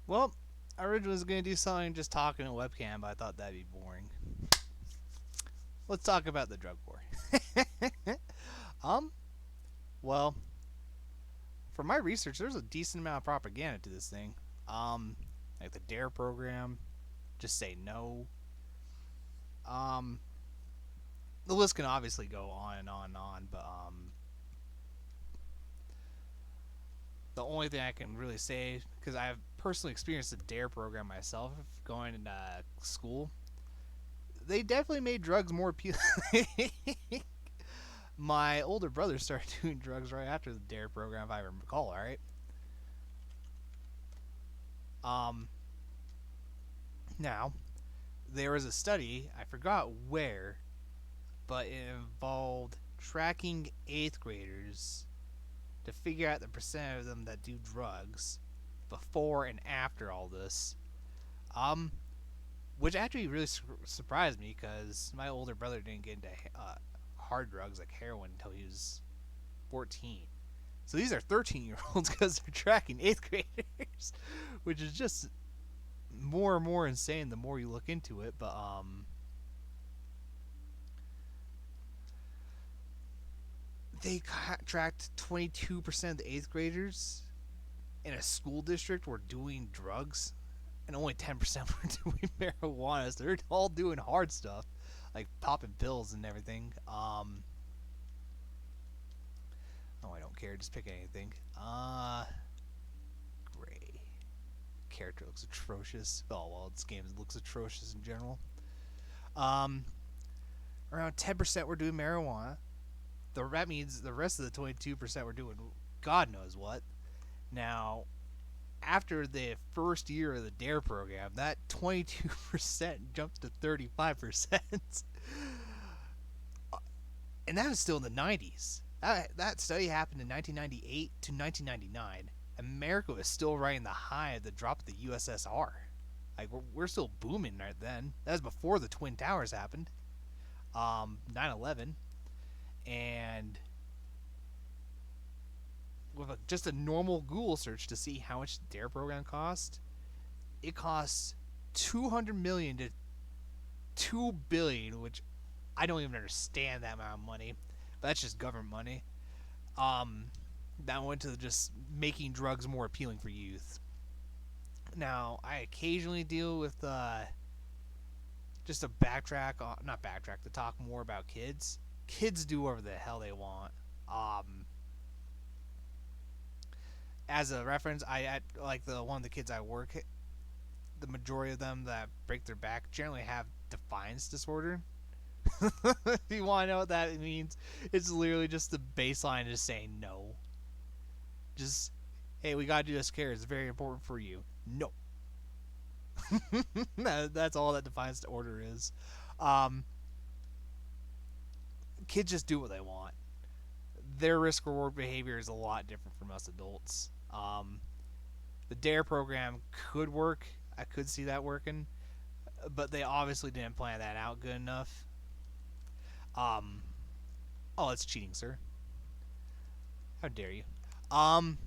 Well, I originally was going to do something just talking to a webcam, but I thought that'd be boring. Let's talk about the drug war. um, well, for my research, there's a decent amount of propaganda to this thing. Like the D.A.R.E program, just say no. Um, the list can obviously go on and on and on, but the only thing I can really say, because I've personally experienced the D.A.R.E program myself, going into school, they definitely made drugs more appealing. My older brother started doing drugs right after the D.A.R.E program, if I recall. All right. Um, Now there was a study, I forgot where, but it involved tracking eighth graders to figure out the percent of them that do drugs before and after all this. Um, which actually really surprised me because my older brother didn't get into hard drugs like heroin until he was 14. So these are 13-year-olds because they're tracking eighth graders, which is just more and more insane the more you look into it. But they tracked 22% of the eighth graders in a school district were doing drugs, and only 10% were doing marijuana. So they're all doing hard stuff, like popping pills and everything. Oh, I don't care. Just pick anything. Gray. Character looks atrocious. Oh, well, this game looks atrocious in general. Um, Around 10% were doing marijuana. That means the rest of the 22% were doing God knows what. Now, after the first year of the D.A.R.E program, that 22% jumped to 35%. And that was still in the 90s. That study happened in 1998 to 1999. America was still riding the high of the drop of the USSR. Like, we're still booming right then. That was before the Twin Towers happened. 9/11. And with just a normal Google search to see how much the D.A.R.E program cost, it costs $200 million to $2 billion, which I don't even understand that amount of money. But that's just government money. That went to just making drugs more appealing for youth. Now, I occasionally deal with just to backtrack, not backtrack, to talk more about kids. Kids do whatever the hell they want. As a reference, I like one of the kids I work. The majority of them that break their back generally have defiance disorder. If you want to know what that means, it's literally just the baseline is saying no. Just, hey, we gotta do this care. It's very important for you. No. That's all that defiance disorder is. Um, Kids just do what they want. Their risk reward behavior is a lot different from us adults. The D.A.R.E program could work. I could see that working, but they obviously didn't plan that out good enough. Oh, that's cheating, sir. How dare you? Um,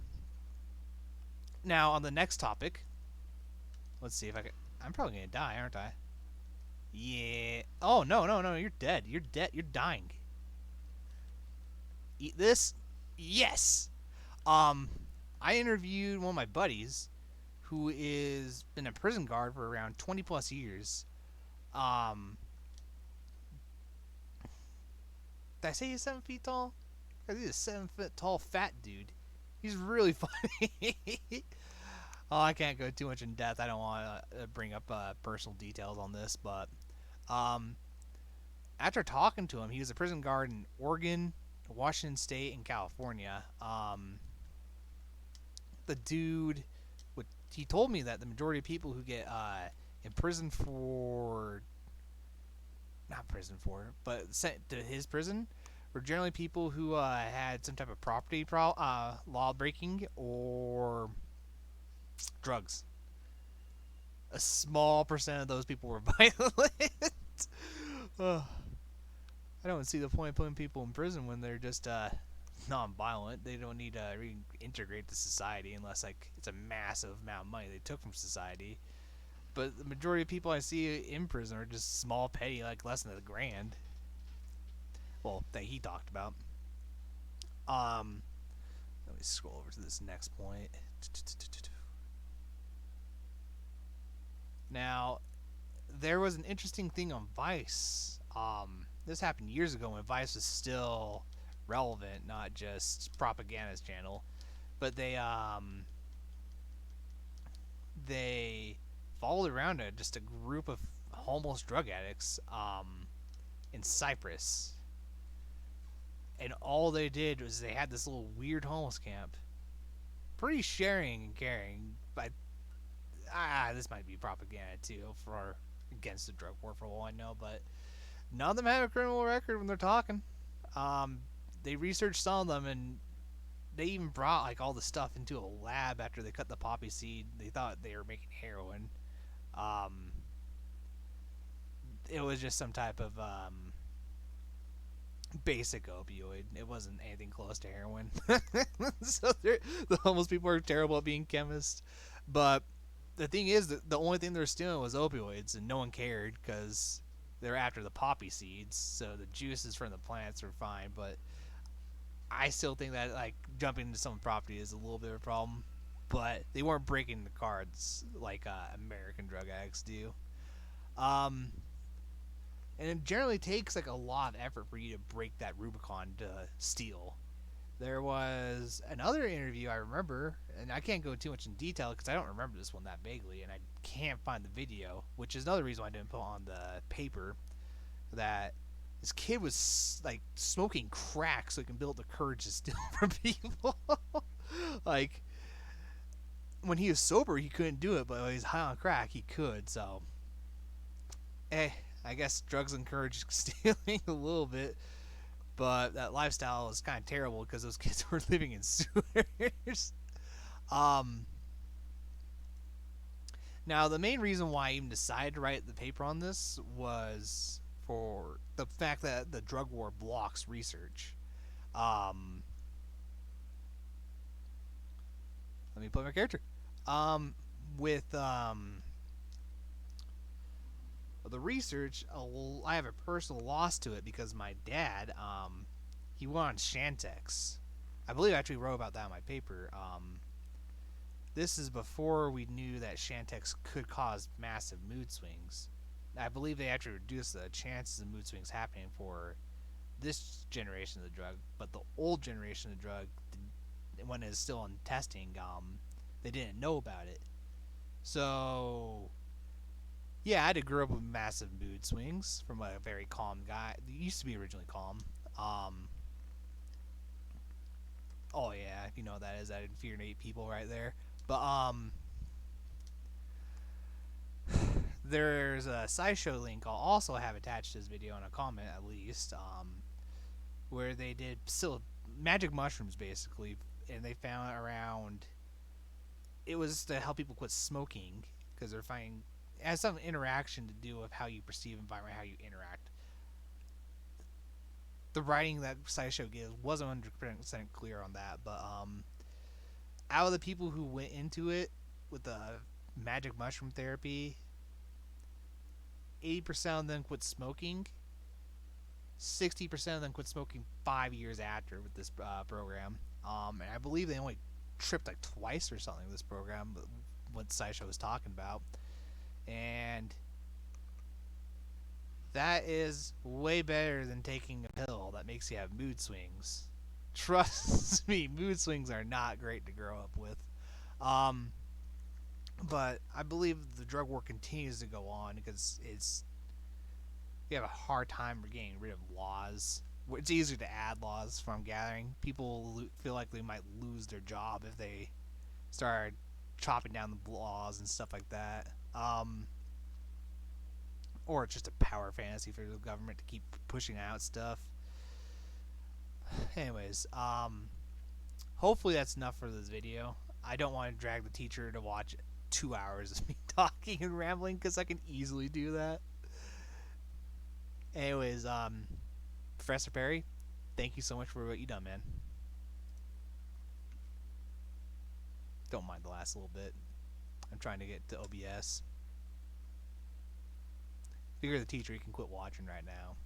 Now on the next topic, let's see if I can. I'm probably gonna die, aren't I? Yeah. Oh no, no, no! You're dead. You're dead. You're dying. Eat this. Yes. Um, I interviewed one of my buddies, who is been a prison guard for around 20 plus years. Um, did I say he's 7 feet tall? He's a 7 foot tall fat dude. He's really funny. Oh, I can't go too much in depth. I don't want to bring up personal details on this, but um, after talking to him, he was a prison guard in Oregon, Washington State, and California. The dude, he told me that the majority of people who get in prison for, not prison for, but sent to his prison, were generally people who had some type of property law breaking or drugs. A small percent of those people were violent. I don't see the point of putting people in prison when they're just non-violent. They don't need to reintegrate to society unless like it's a massive amount of money they took from society. But the majority of people I see in prison are just small, petty, like less than $1,000. Well, that he talked about. Um, Let me scroll over to this next point. Now, there was an interesting thing on Vice. This happened years ago when Vice was still relevant, not just propagandist channel. But they followed around just a group of homeless drug addicts in Cyprus, and all they did was they had this little weird homeless camp, pretty sharing and caring. But this might be propaganda too for against the drug war for all I know, but none of them have a criminal record when they're talking. Um, they researched some of them, and they even brought like all the stuff into a lab after they cut the poppy seed. They thought they were making heroin. Um, it was just some type of basic opioid. It wasn't anything close to heroin. So the homeless people are terrible at being chemists. But the thing is that the only thing they're stealing was opioids, and no one cared because they're after the poppy seeds. So the juices from the plants are fine, but I still think that like jumping into someone's property is a little bit of a problem. But they weren't breaking the cards like American drug addicts do. Um, and it generally takes like a lot of effort for you to break that Rubicon to steal. There was another interview I remember, and I can't go too much in detail because I don't remember this one that vaguely, and I can't find the video, which is another reason why I didn't put on the paper. That this kid was like smoking crack so he can build the courage to steal from people. Like when he was sober, he couldn't do it, but when he's high on crack, he could. So, I guess drugs encourage stealing a little bit, but that lifestyle is kind of terrible because those kids were living in sewers. um, Now, the main reason why I even decided to write the paper on this was for the fact that the drug war blocks research. Um, Let me play my character. With the research, I have a personal loss to it because my dad, he went on Shantex. I believe I actually wrote about that in my paper. This is before we knew that Shantex could cause massive mood swings. I believe they actually reduced the chances of mood swings happening for this generation of the drug, but the old generation of the drug, when it was still in testing, they didn't know about it. So, yeah, I had to grow up with massive mood swings from a very calm guy. He used to be originally calm. Oh yeah, you know what that is. That infuriate people right there. But there's a SciShow link I'll also have attached to this video in a comment at least, where they did still magic mushrooms basically, and they found around. It was to help people quit smoking because they're finding it has some interaction to do with how you perceive environment, how you interact. The writing that SciShow gives wasn't 100% clear on that, but out of the people who went into it with the magic mushroom therapy, 80% of them quit smoking. 60% of them quit smoking 5 years after with this program. And I believe they only tripped like twice or something with this program, what SciShow was talking about. And that is way better than taking a pill that makes you have mood swings. Trust me, mood swings are not great to grow up with. But I believe the drug war continues to go on because we have a hard time getting rid of laws. It's easier to add laws from gathering. People feel like they might lose their job if they start chopping down the laws and stuff like that. Or it's just a power fantasy for the government to keep pushing out stuff. Anyways, hopefully that's enough for this video. I don't want to drag the teacher to watch 2 hours of me talking and rambling because I can easily do that. Anyways, Professor Perry, thank you so much for what you done, man. Don't mind the last little bit. I'm trying to get to OBS. If you're the teacher, you can quit watching right now.